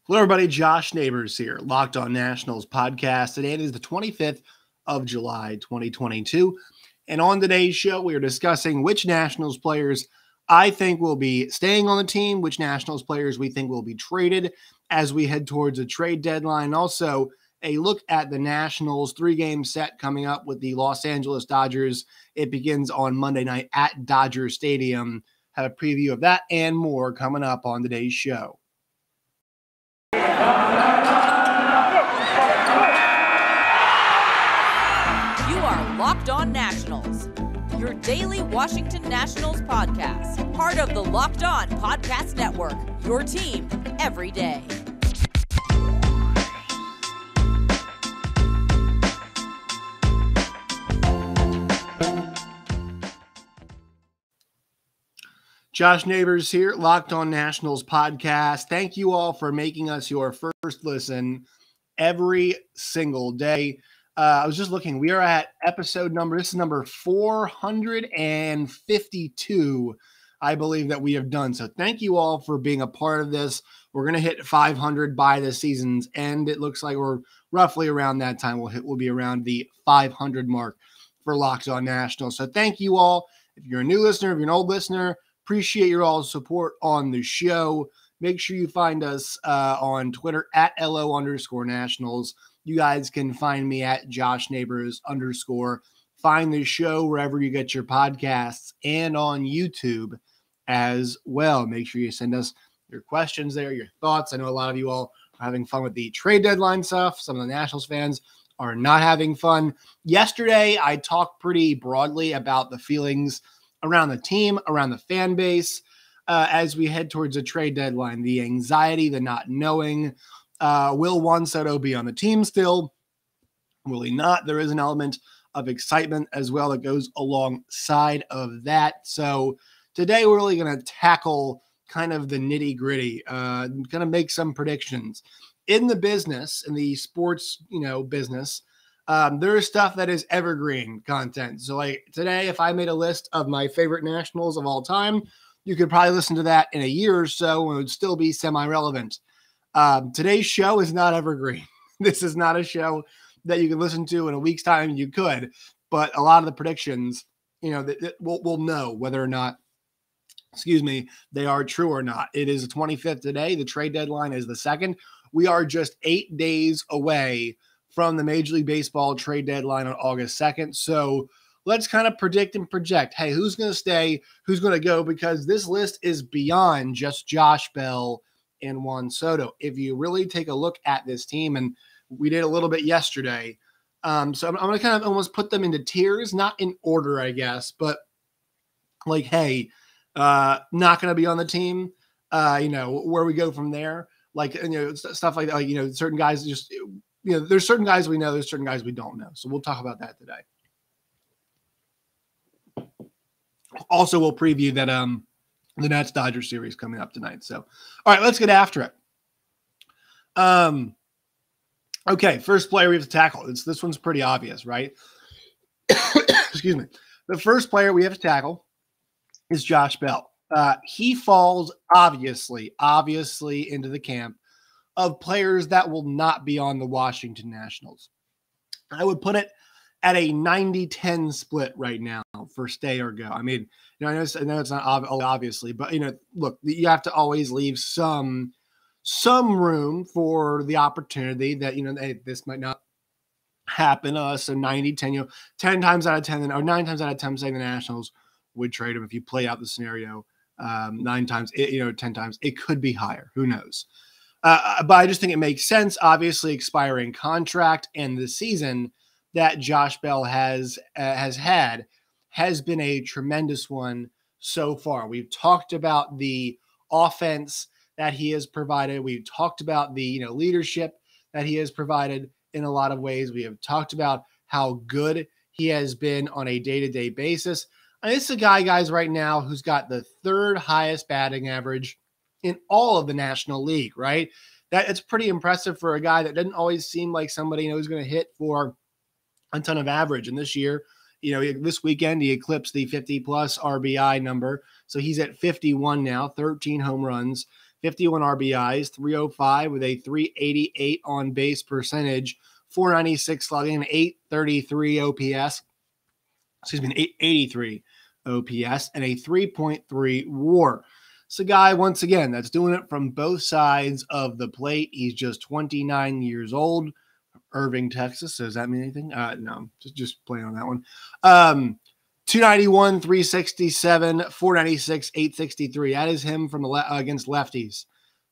Hello, everybody. Josh Neighbors here, Locked On Nationals podcast. Today is the 25th of July, 2022. And on today's show, we are discussing which Nationals players I think will be staying on the team, which Nationals players we think will be traded as we head towards a trade deadline. Also, a look at the Nationals 3-game set coming up with the Los Angeles Dodgers. It begins on Monday night at Dodger Stadium. Have a preview of that and more coming up on today's show. Locked On Nationals, your daily Washington Nationals podcast, part of the Locked On Podcast Network, your team every day. Josh Neighbors here, Locked On Nationals podcast. Thank you all for making us your first listen every single day. I was just looking. We are at episode number. This is number 452, I believe, that we have done. So thank you all for being a part of this. We're going to hit 500 by the season's end. It looks like we're roughly around that time. We'll be around the 500 mark for Locked On Nationals. So thank you all. If you're a new listener, if you're an old listener, appreciate your all's support on the show. Make sure you find us on Twitter at LO_Nationals. You guys can find me at Josh Neighbors _. Find the show wherever you get your podcasts and on YouTube as well. Make sure you send us your questions there, your thoughts. I know a lot of you all are having fun with the trade deadline stuff. Some of the Nationals fans are not having fun. Yesterday, I talked pretty broadly about the feelings around the team, around the fan base, as we head towards a trade deadline, the anxiety, the not knowing. Will Juan Soto be on the team still? Will he not? There is an element of excitement as well that goes alongside of that. So today we're really going to tackle kind of the nitty gritty, going to make some predictions. In the business, in the sports, business, there is stuff that is evergreen content. So like today, if I made a list of my favorite Nationals of all time, you could probably listen to that in a year or so and it would still be semi-relevant. Today's show is not evergreen. This is not a show that you can listen to in a week's time. You could, but a lot of the predictions, we'll know whether or not, they are true or not. It is the 25th today. The trade deadline is the 2nd. We are just 8 days away from the Major League Baseball trade deadline on August 2nd. So let's kind of predict and project, hey, who's going to stay, who's going to go, because this list is beyond just Josh Bell and Juan Soto. If you really take a look at this team, and we did a little bit yesterday, so I'm going to kind of almost put them into tiers, not in order, I guess, but like, hey, not going to be on the team, where we go from there, like, stuff like that, like, certain guys just, there's certain guys we know, there's certain guys we don't know. So we'll talk about that today. Also, we'll preview that, the Nats Dodgers series coming up tonight. So, all right, let's get after it. Okay, first player we have to tackle. This one's pretty obvious, right? Excuse me. The first player we have to tackle is Josh Bell. He falls obviously into the camp of players that will not be on the Washington Nationals. I would put it at a 90-10 split right now for stay or go. I mean, I know it's not obviously, but look, you have to always leave some room for the opportunity that hey, this might not happen. So 90-10, 10 times out of 10, or 9 times out of 10, saying the Nationals would trade him if you play out the scenario 9 times, 10 times. It could be higher. Who knows? But I just think it makes sense. Obviously, expiring contract and the season that Josh Bell has had has been a tremendous one so far. We've talked about the offense that he has provided. We've talked about the leadership that he has provided in a lot of ways. We have talked about how good he has been on a day-to-day basis. And this is a guy, guys, right now who's got the 3rd highest batting average in all of the National League, right? It's pretty impressive for a guy that doesn't always seem like somebody who's going to hit for a ton of average. And this year, this weekend, he eclipsed the 50-plus RBI number. So he's at 51 now, 13 home runs, 51 RBIs, 305 with a 388 on base percentage, 496 slugging, and 833 OPS. Excuse me, 883 OPS, and a 3.3 WAR. It's a guy, once again, that's doing it from both sides of the plate. He's just 29 years old. Irving, Texas. Does that mean anything? No, just playing on that one. 291, 367, 496, 863. That is him from the against lefties.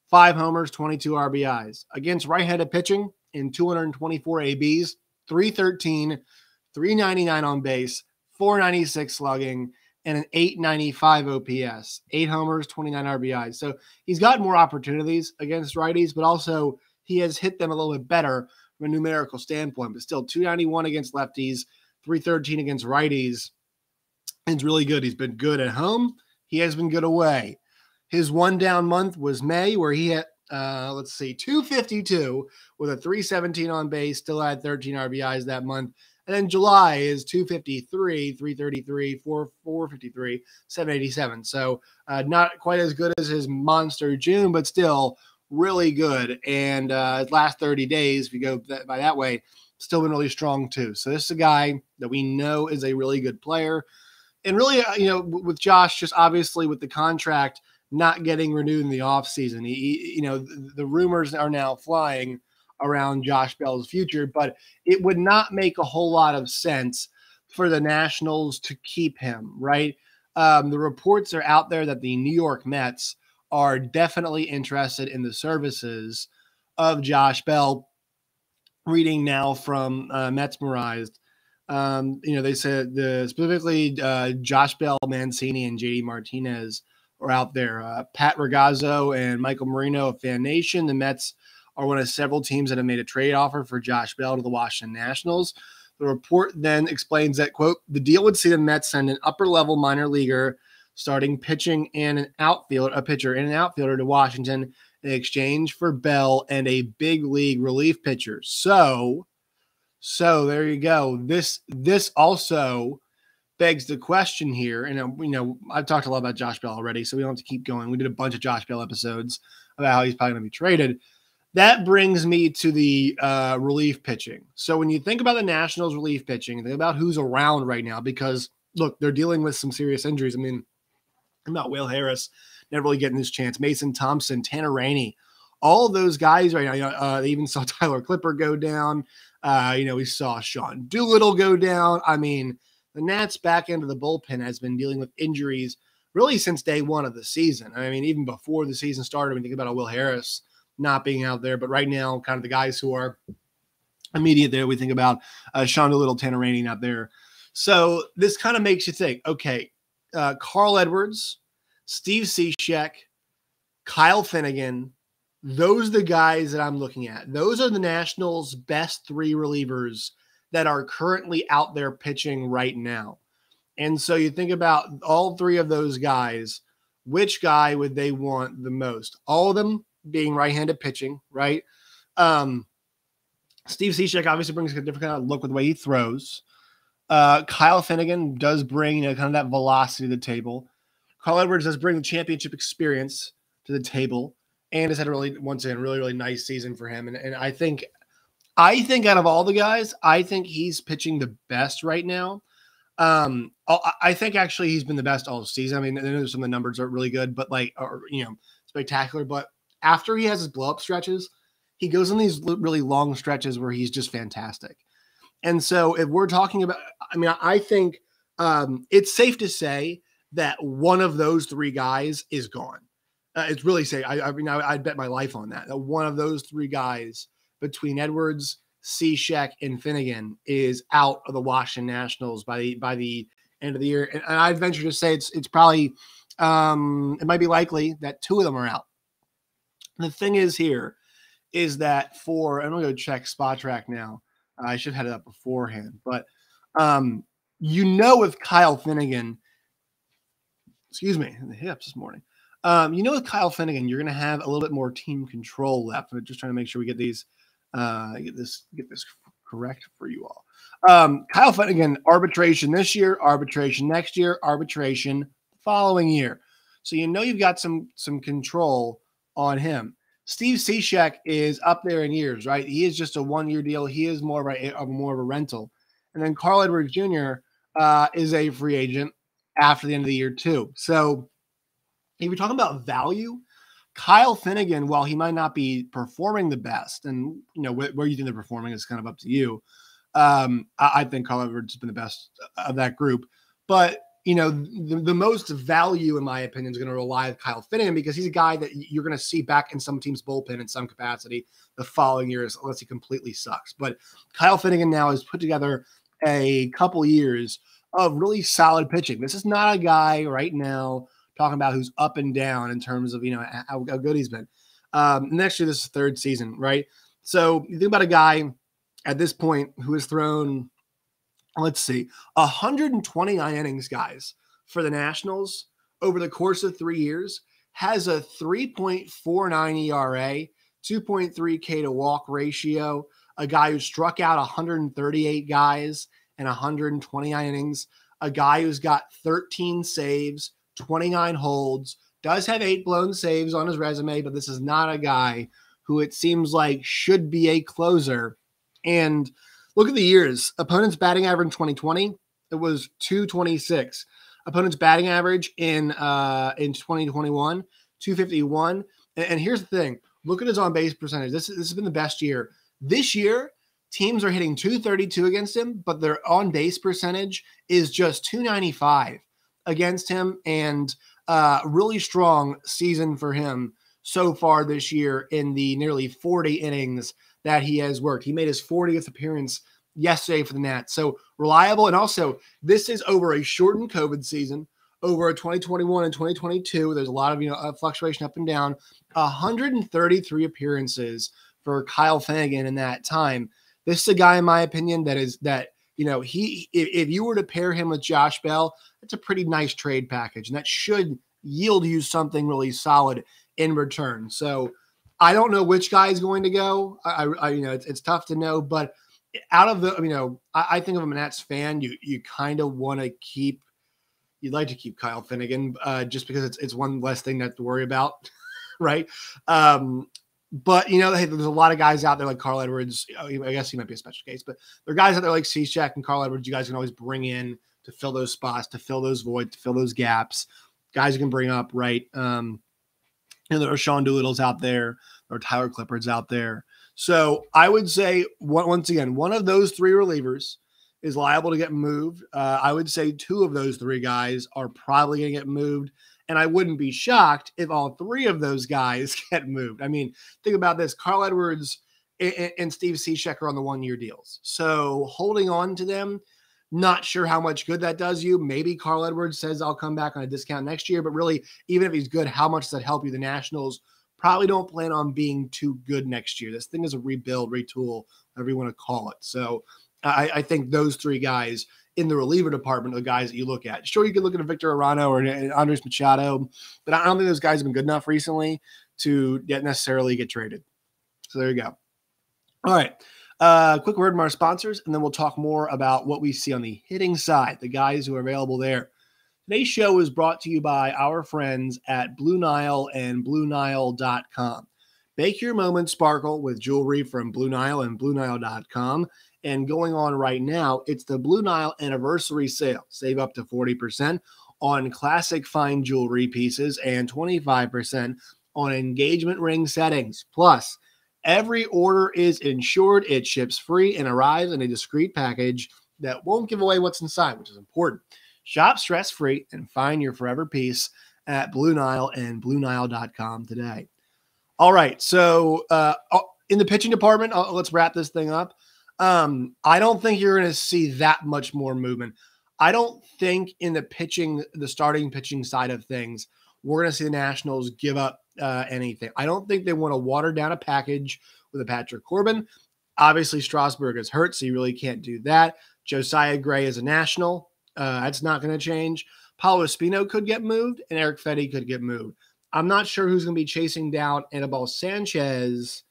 5 homers, 22 RBIs. Against right-handed pitching in 224 ABs, 313, 399 on base, 496 slugging, and an 895 OPS. 8 homers, 29 RBIs. So he's got more opportunities against righties, but also he has hit them a little bit better from a numerical standpoint. But still, 291 against lefties, 313 against righties. It's really good. He's been good at home. He has been good away. His one down month was May, where he hit, 252 with a 317 on base, still had 13 RBIs that month. And then July is 253, 333, 453, 787. So not quite as good as his monster June, but still really good. And his last 30 days, if you go by that way, still been really strong too. So this is a guy that we know is a really good player. And really, with Josh, just obviously with the contract not getting renewed in the offseason, the rumors are now flying around Josh Bell's future, but it would not make a whole lot of sense for the Nationals to keep him, right? The reports are out there that the New York Mets are definitely interested in the services of Josh Bell. Reading now from Metsmerized, they said specifically Josh Bell, Mancini, and JD Martinez are out there. Pat Ragazzo and Michael Marino of Fan Nation. The Mets are one of several teams that have made a trade offer for Josh Bell to the Washington Nationals. The report then explains that, quote, the deal would see the Mets send an upper-level minor leaguer starting pitching and a pitcher and an outfielder to Washington in exchange for Bell and a big league relief pitcher. So there you go. This also begs the question here, and I've talked a lot about Josh Bell already, so we don't have to keep going. We did a bunch of Josh Bell episodes about how he's probably going to be traded. That brings me to the relief pitching. So when you think about the Nationals relief pitching, think about who's around right now, because look, they're dealing with some serious injuries. I mean, about Will Harris never really getting his chance. Mason Thompson, Tanner Rainey, all of those guys right now. They even saw Tyler Clipper go down. We saw Sean Doolittle go down. I mean, the Nats back end of the bullpen has been dealing with injuries really since day one of the season. I mean, even before the season started, when you think about Will Harris not being out there, but right now, kind of the guys who are immediate there, we think about Sean Doolittle, Tanner Rainey not there. So this kind of makes you think, okay, Carl Edwards, Steve Cishek, Kyle Finnegan, those are the guys that I'm looking at. Those are the Nationals' best 3 relievers that are currently out there pitching right now. And so you think about all 3 of those guys, which guy would they want the most? All of them being right-handed pitching, right? Steve Cishek obviously brings a different kind of look with the way he throws. Kyle Finnegan does bring kind of that velocity to the table. Carl Edwards does bring the championship experience to the table and has had a really nice season for him. And I think out of all the guys, I think he's pitching the best right now. I think actually he's been the best all season. I mean, I know some of the numbers are really good, but spectacular. But after he has his blow-up stretches, he goes on these really long stretches where he's just fantastic. And so if we're talking about, I think it's safe to say that one of those 3 guys is gone. It's really safe. I'd bet my life on that one of those 3 guys between Edwards, Cishek, and Finnegan is out of the Washington Nationals by the end of the year. And I'd venture to say it's probably it might be likely that 2 of them are out. And the thing is here is that I'm going to go check Spot Track now. I should have had it up beforehand, but with Kyle Finnegan, excuse me, in the hips this morning. With Kyle Finnegan, you're going to have a little bit more team control left. I'm just trying to make sure we get these, get this correct for you all. Kyle Finnegan, arbitration this year, arbitration next year, arbitration the following year. So you've got some control on him. Steve Cishek is up there in years, right? He is just a one-year deal. He is more of a rental. And then Carl Edwards Jr. Is a free agent after the end of the year too. So if you're talking about value, Kyle Finnegan, while he might not be performing the best, and where you think they're performing is kind of up to you. I think Carl Edwards has been the best of that group, but the most value, in my opinion, is going to rely on Kyle Finnegan because he's a guy that you're going to see back in some team's bullpen in some capacity the following years, unless he completely sucks. But Kyle Finnegan now has put together a couple years of really solid pitching. This is not a guy right now talking about who's up and down in terms of how good he's been. Next year, this is third season, right? So you think about a guy at this point who has thrown, let's see, 129 innings, guys, for the Nationals over the course of 3 years, has a 3.49 ERA, 2.3 K to walk ratio, a guy who struck out 138 guys in 129 innings, a guy who's got 13 saves, 29 holds, does have 8 blown saves on his resume, but this is not a guy who it seems like should be a closer. And look at the years. Opponent's batting average in 2020, it was 226. Opponent's batting average in 2021, 251. And here's the thing. Look at his on-base percentage. This has been the best year. This year, teams are hitting 232 against him, but their on-base percentage is just 295 against him. And really strong season for him so far this year in the nearly 40 innings that he has worked. He made his 40th appearance yesterday for the Nats. So reliable. And also, this is over a shortened COVID season, over a 2021 and 2022. There's a lot of fluctuation up and down. 133 appearances for Kyle Finnegan in that time. This is a guy, in my opinion, if you were to pair him with Josh Bell, it's a pretty nice trade package, and that should yield you something really solid in return. So I don't know which guy is going to go. It's tough to know, but out of the, I think if I'm a Nats fan, you kind of want to keep, you'd like to keep Kyle Finnegan just because it's one less thing to have to worry about, right? But hey, there's a lot of guys out there like Carl Edwards. I guess he might be a special case, but there are guys out there like Cishek and Carl Edwards. You guys can always bring in to fill those spots, to fill those voids, to fill those gaps. Guys you can bring up, right? There are Sean Doolittles out there, there are Tyler Clippards out there. So I would say, once again, one of those 3 relievers is liable to get moved. I would say 2 of those 3 guys are probably going to get moved. And I wouldn't be shocked if all 3 of those guys get moved. I mean, think about this. Carl Edwards and Steve Cishek are on the 1-year deals. So holding on to them, not sure how much good that does you. Maybe Carl Edwards says, I'll come back on a discount next year. But really, even if he's good, how much does that help you? The Nationals probably don't plan on being too good next year. This thing is a rebuild, retool, whatever you want to call it. So I think those 3 guys in the reliever department are the guys that you look at. Sure, you could look at a Victor Arano or an Andres Machado, but I don't think those guys have been good enough recently to necessarily get traded. So there you go. All right. Quick word from our sponsors, and then we'll talk more about what we see on the hitting side, the guys who are available there. Today's show is brought to you by our friends at Blue Nile and BlueNile.com. Make your moment sparkle with jewelry from Blue Nile and BlueNile.com. And going on right now, it's the Blue Nile anniversary sale. Save up to 40% on classic fine jewelry pieces and 25% on engagement ring settings. Plus, every order is insured. It ships free and arrives in a discreet package that won't give away what's inside, which is important. Shop stress-free and find your forever piece at Blue Nile and BlueNile.com today. All right, so in the pitching department, let's wrap this thing up. I don't think you're going to see that much more movement. I don't think in the starting pitching side of things, we're going to see the Nationals give up anything. I don't think they want to water down a package with a Patrick Corbin. Obviously, Strasburg is hurt, so you really can't do that. Josiah Gray is a National. That's not going to change. Paulo Espino could get moved, and Eric Fetty could get moved. I'm not sure who's going to be chasing down Anibal Sanchez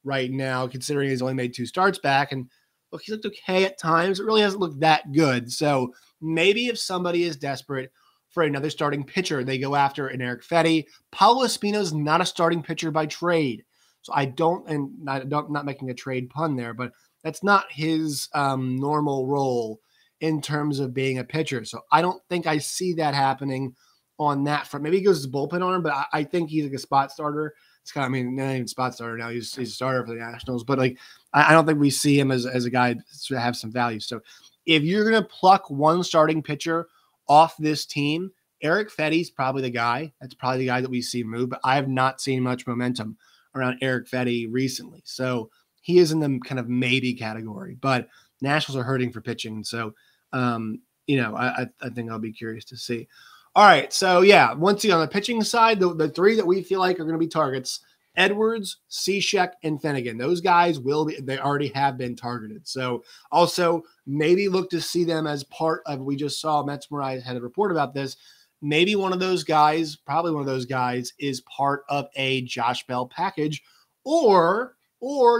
right now, considering he's only made 2 starts back. And look, he's looked okay at times. It really hasn't looked that good. So maybe if somebody is desperate for another starting pitcher. They go after an Eric Fetty. Paulo Espino's not a starting pitcher by trade. So I don't, and not making a trade pun there, but that's not his normal role in terms of being a pitcher. So I don't think I see that happening on that front. Maybe he goes to bullpen on him, but I think he's like a spot starter. It's kind of, I mean, not even spot starter now. He's a starter for the Nationals, but like, I don't think we see him as a guy to have some value. So if you're going to pluck one starting pitcher off this team, Eric Fetty's probably the guy. That's probably the guy that we see move, but I have not seen much momentum around Eric Fetty recently. So he is in the kind of maybe category, but Nationals are hurting for pitching. So, I think I'll be curious to see. All right. So yeah, once again, on the pitching side, the three that we feel like are going to be targets: Edwards, Cishek, and Finnegan. Those guys they already have been targeted. So also maybe look to see them as part of, we just saw Mets Morais had a report about this. Maybe one of those guys, probably one of those guys, is part of a Josh Bell package, or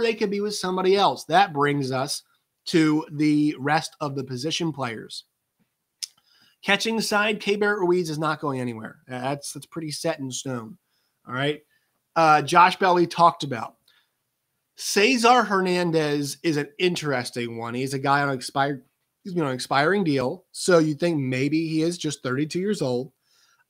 they could be with somebody else. That brings us to the rest of the position players. Catching side, K-Barrett Ruiz is not going anywhere. That's pretty set in stone. All right. Josh Bell, we talked about. Cesar Hernandez is an interesting one. He's a guy on an expiring deal. So you think maybe he is just 32 years old.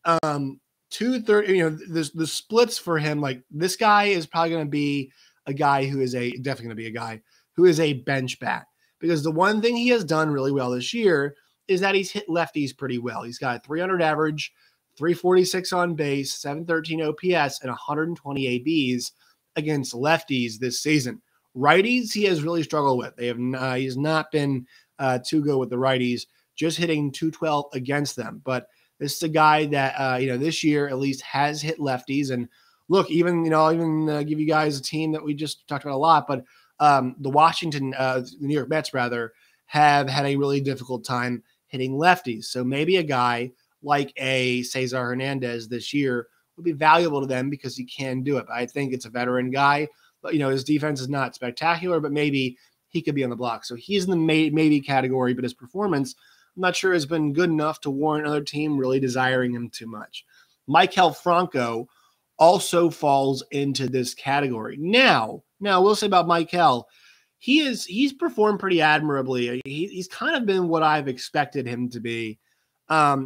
230, the splits for him, like this guy is probably going to be a guy who is definitely going to be a guy who is a bench bat, because the one thing he has done really well this year is that he's hit lefties pretty well. He's got a 300 average, 346 on base, 713 OPS, and 120 ABs against lefties this season. Righties, he has really struggled with. He's not been too good with the righties, just hitting 212 against them. But this is a guy that, this year at least has hit lefties. And look, I'll even give you guys a team that we just talked about a lot, but the New York Mets rather, have had a really difficult time hitting lefties. So maybe a guy like a Cesar Hernandez this year would be valuable to them because he can do it. But I think it's a veteran guy, but his defense is not spectacular, but maybe he could be on the block. So he's in the maybe category, but his performance, I'm not sure, has been good enough to warrant another team really desiring him too much. Michael Franco also falls into this category. Now we'll say about Michael, he's performed pretty admirably. He's kind of been what I've expected him to be.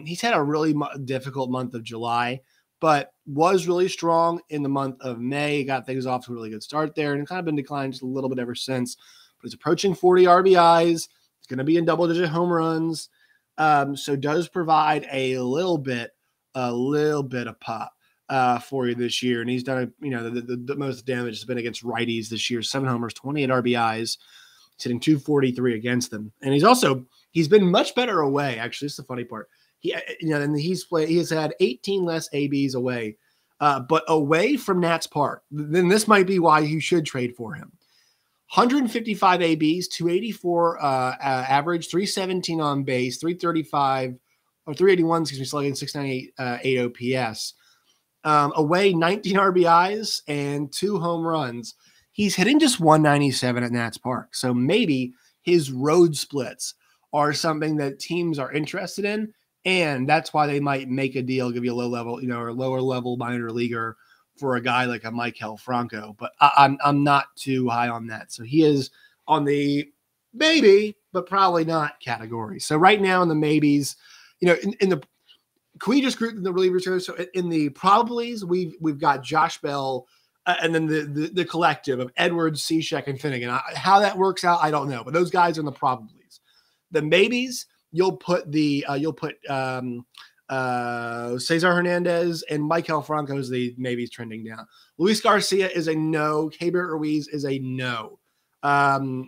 He's had a really difficult month of July, but was really strong in the month of May. Got things off to a really good start there, and kind of been declining just a little bit ever since. But he's approaching 40 RBIs. He's going to be in double-digit home runs. So does provide a little bit of pop for you this year. And he's done, the most damage has been against righties this year. 7 homers, 28 RBIs, he's hitting 243 against them. And he's been much better away. Actually, this is the funny part. He's had 18 less ABs away, but away from Nats Park. Then this might be why you should trade for him. 155 ABs, 284 average, 317 on base, 381, slugging, 698 OPS. Away, 19 RBIs and 2 home runs. He's hitting just 197 at Nats Park. So maybe his road splits are something that teams are interested in, and that's why they might make a deal, give you a low level, or lower level minor leaguer for a guy like a Michael Franco. But I'm not too high on that. So he is on the maybe, but probably not category. So right now in the maybes, can we just group the relievers here? So in the probablys, we've got Josh Bell, and then the collective of Edwards, Cishek, and Finnegan. How that works out, I don't know. But those guys are in the probablys. The maybes, you'll put Cesar Hernandez and Michael Franco is the maybes trending down. Luis Garcia is a no. K-Barrett Ruiz is a no.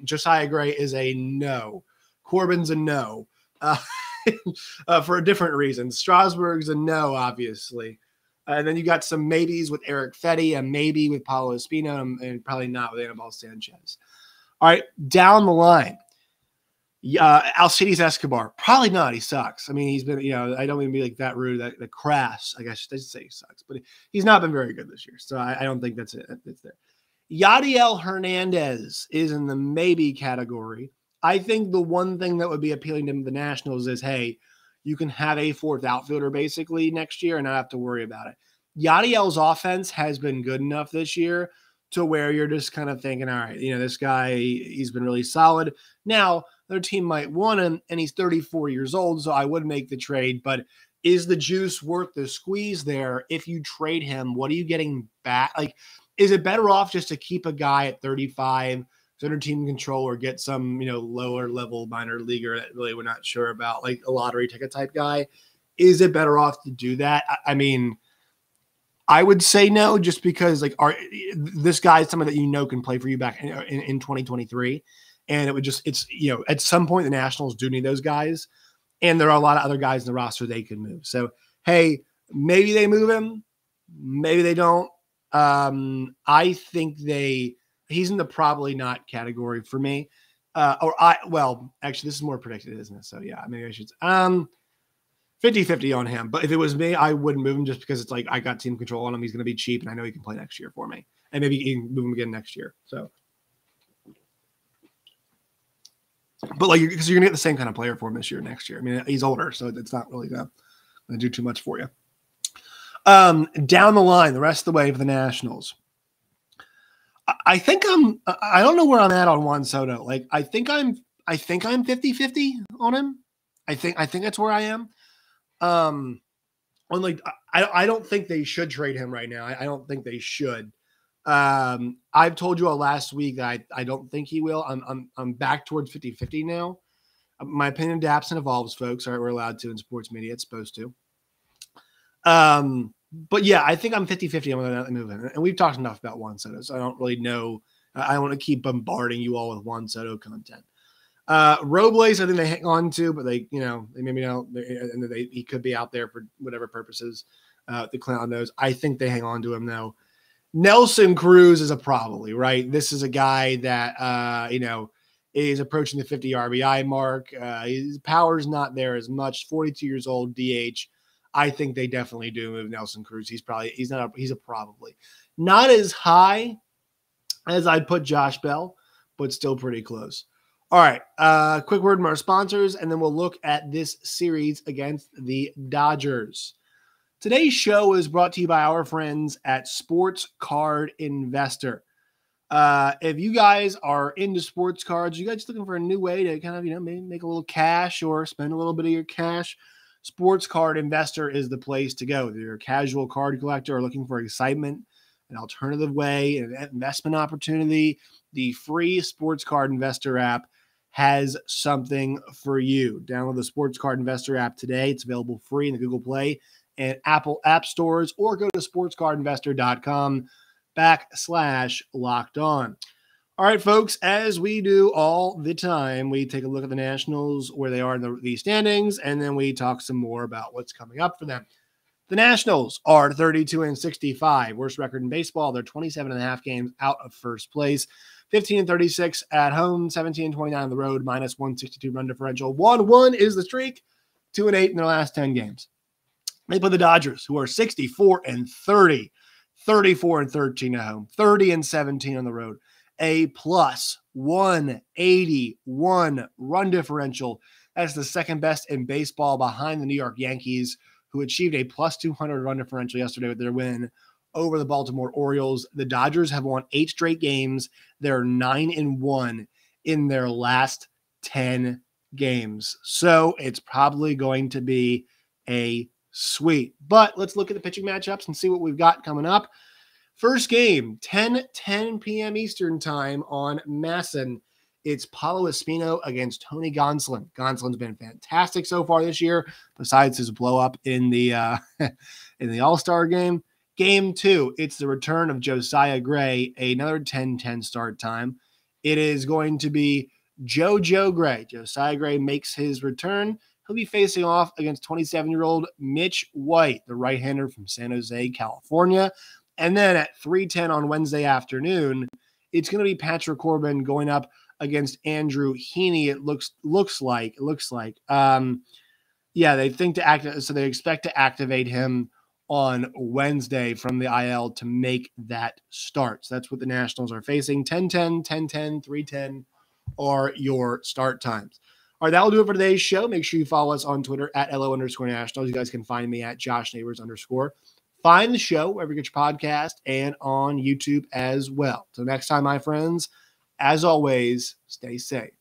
Josiah Gray is a no. Corbin's a no. For different reasons. Strasburg's a no, obviously. And then you got some maybes with Eric Fetty, a maybe with Paulo Espino, and probably not with Anibal Sanchez. All right, down the line. Alcides Escobar, probably not. He sucks. I mean, he's been, I don't mean to be like that rude, that crass. I guess I should say he sucks, but he's not been very good this year. So I don't think that's it. It's there. Yadiel Hernandez is in the maybe category. I think the one thing that would be appealing to the Nationals is, hey, you can have a fourth outfielder basically next year and not have to worry about it. Yadiel's offense has been good enough this year to where you're just kind of thinking, all right, this guy, he's been really solid. Now, their team might want him, and he's 34 years old, so I would make the trade. But is the juice worth the squeeze there? If you trade him, what are you getting back? Like, is it better off just to keep a guy at 35, under team control, or get some, lower level minor leaguer that really we're not sure about, like a lottery ticket type guy? Is it better off to do that? I mean, I would say no, just because this guy is someone that can play for you back in 2023. And at some point the Nationals do need those guys. And there are a lot of other guys in the roster they can move. So, hey, maybe they move him. Maybe they don't. I think he's in the probably not category for me. Actually, this is more predicted, isn't it? So, yeah, maybe I should. 50-50 on him. But if it was me, I wouldn't move him just because it's like I got team control on him. He's going to be cheap, and I know he can play next year for me. And maybe you can move him again next year. So, but because you're going to get the same kind of player for him this year, next year. I mean, he's older, so it's not really going to do too much for you. Down the line, the rest of the way for the Nationals. I don't know where I'm at on Juan Soto. I think I'm 50-50 on him. I think that's where I am. I don't think they should trade him right now. I don't think they should. I've told you all last week that I don't think he will. I'm back towards 50-50 now. My opinion adapts and evolves, folks. All right, we're allowed to in sports media. It's supposed to. But yeah, I think I'm 50-50 on whether or not they move him. And we've talked enough about Juan Soto, so I don't really know. I don't want to keep bombarding you all with Juan Soto content. Robles, I think they hang on to, but they maybe don't. And he could be out there for whatever purposes. The clown knows. I think they hang on to him though. Nelson Cruz is a probably, right? This is a guy that is approaching the 50 RBI mark. His power's not there as much. 42 years old, DH. I think they definitely do move Nelson Cruz. He's a probably. Not as high as I'd put Josh Bell, but still pretty close. All right, quick word from our sponsors, and then we'll look at this series against the Dodgers. Today's show is brought to you by our friends at Sports Card Investor. If you guys are into sports cards, you guys just looking for a new way to kind of, maybe make a little cash or spend a little bit of your cash, Sports Card Investor is the place to go. If you're a casual card collector or looking for excitement, an alternative way, an investment opportunity, the free Sports Card Investor app has something for you. Download the Sports Card Investor app today. It's available free in the Google Play and Apple app stores, or go to sportscardinvestor.com/locked-on. All right, folks, as we do all the time, we take a look at the Nationals, where they are in the standings, and then we talk some more about what's coming up for them. The Nationals are 32-65, worst record in baseball. They're 27.5 games out of first place, 15-36 at home, 17-29 on the road, minus 162 run differential. 1-1 is the streak, 2-8 in their last 10 games. They play the Dodgers, who are 64-30, 34-13 at home, 30-17 on the road. A plus 181 run differential. That's the second best in baseball behind the New York Yankees, who achieved a plus 200 run differential yesterday with their win over the Baltimore Orioles. The Dodgers have won 8 straight games. They're 9-1 in their last 10 games. So it's probably going to be a sweep. But let's look at the pitching matchups and see what we've got coming up. First game, 10 p.m. Eastern time on MASN. It's Paulo Espino against Tony Gonsolin. Gonsolin's been fantastic so far this year, besides his blow-up in the in the All-Star game. Game 2, it's the return of Josiah Gray, another 10-10 start time. It is going to be JoJo Gray. Josiah Gray makes his return. He'll be facing off against 27-year-old Mitch White, the right-hander from San Jose, California. And then at 3:10 on Wednesday afternoon, it's going to be Patrick Corbin going up against Andrew Heaney. It looks like. They think to activate, so they expect to activate him on Wednesday from the IL to make that start. So that's what the Nationals are facing. 10-10, 10-10, 3:10 are your start times. All right, that'll do it for today's show. Make sure you follow us on Twitter at LO_Nationals. You guys can find me at JoshNeighbors_. Find the show wherever you get your podcast and on YouTube as well. Till next time, my friends, as always, stay safe.